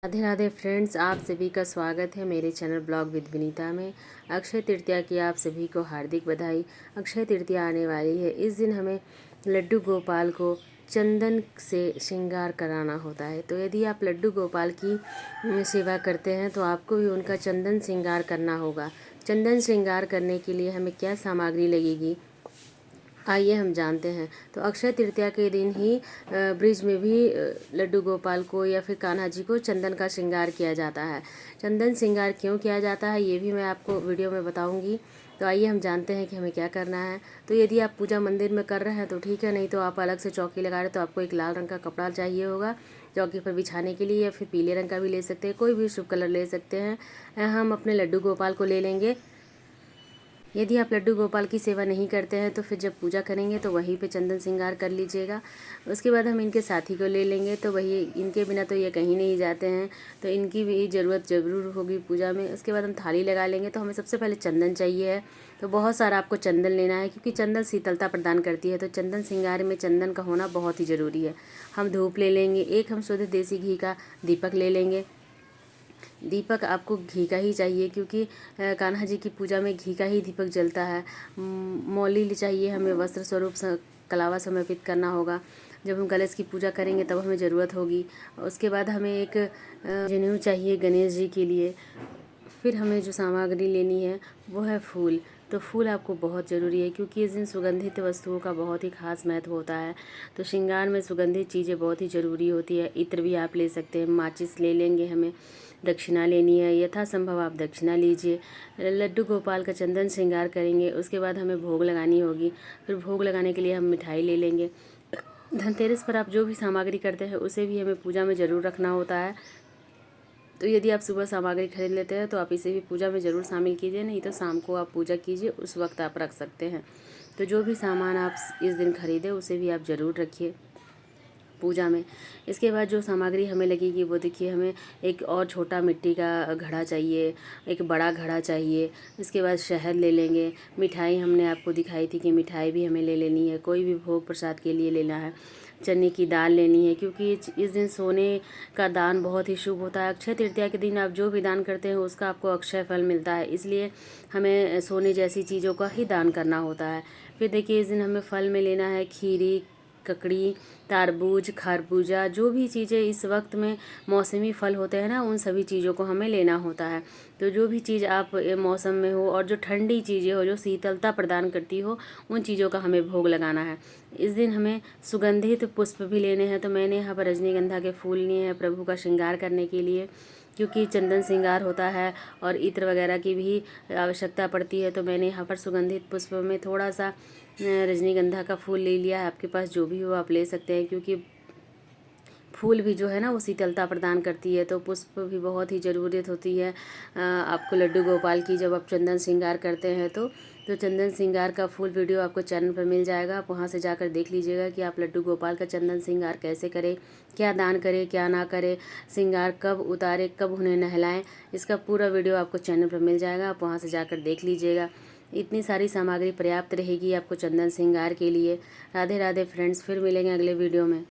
Radhe Radhe friends, आप सभी का स्वागत है मेरे चैनल ब्लॉग विद विनीता में। अक्षय तृतीया की आप सभी को हार्दिक बधाई। अक्षय तृतीया आने वाली है। इस दिन हमें लड्डू गोपाल को चंदन से श्रृंगार कराना होता है। तो यदि आप लड्डू गोपाल की सेवा करते हैं तो आपको भी उनका चंदन श्रृंगार करना होगा। चंदन श्रृंगार करने के लिए हमें क्या सामग्री लगेगी, आइए हम जानते हैं। तो अक्षय तृतीया के दिन ही ब्रिज में भी लड्डू गोपाल को या फिर कान्हा जी को चंदन का श्रृंगार किया जाता है। चंदन श्रृंगार क्यों किया जाता है ये भी मैं आपको वीडियो में बताऊंगी। तो आइए हम जानते हैं कि हमें क्या करना है। तो यदि आप पूजा मंदिर में कर रहे हैं तो ठीक है, नहीं तो आप अलग से चौकी लगा रहे तो आपको एक लाल रंग का कपड़ा चाहिए होगा चौकी पर बिछाने के लिए, या फिर पीले रंग का भी ले सकते हैं, कोई भी शुभ कलर ले सकते हैं। हम अपने लड्डू गोपाल को ले लेंगे। यदि आप लड्डू गोपाल की सेवा नहीं करते हैं तो फिर जब पूजा करेंगे तो वहीं पे चंदन श्रृंगार कर लीजिएगा। उसके बाद हम इनके साथी को ले लेंगे। तो वही इनके बिना तो ये कहीं नहीं जाते हैं, तो इनकी भी ज़रूरत ज़रूर होगी पूजा में। उसके बाद हम थाली लगा लेंगे। तो हमें सबसे पहले चंदन चाहिए है, तो बहुत सारा आपको चंदन लेना है क्योंकि चंदन शीतलता प्रदान करती है। तो चंदन श्रृंगार में चंदन का होना बहुत ही ज़रूरी है। हम धूप ले लेंगे, एक हम शुद्ध देसी घी का दीपक ले लेंगे। दीपक आपको घी का ही चाहिए क्योंकि कान्हा जी की पूजा में घी का ही दीपक जलता है। मौली चाहिए हमें, वस्त्र स्वरूप कलावा समर्पित करना होगा। जब हम कलश की पूजा करेंगे तब हमें ज़रूरत होगी। उसके बाद हमें एक जनेऊ चाहिए गणेश जी के लिए। फिर हमें जो सामग्री लेनी है वो है फूल। तो फूल आपको बहुत ज़रूरी है क्योंकि इस दिन सुगंधित वस्तुओं का बहुत ही खास महत्व होता है। तो श्रृंगार में सुगंधित चीज़ें बहुत ही ज़रूरी होती है। इत्र भी आप ले सकते हैं, माचिस ले लेंगे। हमें दक्षिणा लेनी है, यथासंभव आप दक्षिणा लीजिए। लड्डू गोपाल का चंदन श्रृंगार करेंगे। उसके बाद हमें भोग लगानी होगी। फिर भोग लगाने के लिए हम मिठाई ले लेंगे। धनतेरस पर आप जो भी सामग्री करते हैं उसे भी हमें पूजा में ज़रूर रखना होता है। तो यदि आप सुबह सामग्री खरीद लेते हैं तो आप इसे भी पूजा में ज़रूर शामिल कीजिए, नहीं तो शाम को आप पूजा कीजिए, उस वक्त आप रख सकते हैं। तो जो भी सामान आप इस दिन खरीदें उसे भी आप ज़रूर रखिए पूजा में। इसके बाद जो सामग्री हमें लगेगी वो देखिए, हमें एक और छोटा मिट्टी का घड़ा चाहिए, एक बड़ा घड़ा चाहिए। इसके बाद शहद ले लेंगे। मिठाई हमने आपको दिखाई थी कि मिठाई भी हमें ले लेनी है, कोई भी भोग प्रसाद के लिए लेना है। चने की दाल लेनी है क्योंकि इस दिन सोने का दान बहुत ही शुभ होता है। अक्षय तृतीया के दिन आप जो भी दान करते हैं उसका आपको अक्षय फल मिलता है, इसलिए हमें सोने जैसी चीज़ों का ही दान करना होता है। फिर देखिए, इस दिन हमें फल में लेना है खीरी, ककड़ी, तारबूज, खरबूजा, जो भी चीज़ें इस वक्त में मौसमी फल होते हैं ना, उन सभी चीज़ों को हमें लेना होता है। तो जो भी चीज़ आप मौसम में हो और जो ठंडी चीज़ें हो, जो शीतलता प्रदान करती हो, उन चीज़ों का हमें भोग लगाना है। इस दिन हमें सुगंधित पुष्प भी लेने हैं। तो मैंने यहाँ पर रजनीगंधा के फूल लिए हैं प्रभु का श्रृंगार करने के लिए, क्योंकि चंदन श्रृंगार होता है और इत्र वगैरह की भी आवश्यकता पड़ती है। तो मैंने यहाँ पर सुगंधित पुष्प में थोड़ा सा रजनीगंधा का फूल ले लिया है। आपके पास जो भी हो आप ले सकते हैं, क्योंकि फूल भी जो है ना वो शीतलता प्रदान करती है। तो पुष्प भी बहुत ही ज़रूरत होती है आपको लड्डू गोपाल की, जब आप चंदन श्रृंगार करते हैं तो चंदन श्रृंगार का फुल वीडियो आपको चैनल पर मिल जाएगा। आप वहाँ से जाकर देख लीजिएगा कि आप लड्डू गोपाल का चंदन श्रृंगार कैसे करें, क्या दान करें क्या ना करें, श्रृंगार कब उतारें, कब उन्हें नहलाएं। इसका पूरा वीडियो आपको चैनल पर मिल जाएगा, आप वहाँ से जाकर देख लीजिएगा। इतनी सारी सामग्री पर्याप्त रहेगी आपको चंदन श्रृंगार के लिए। राधे राधे फ्रेंड्स, फिर मिलेंगे अगले वीडियो में।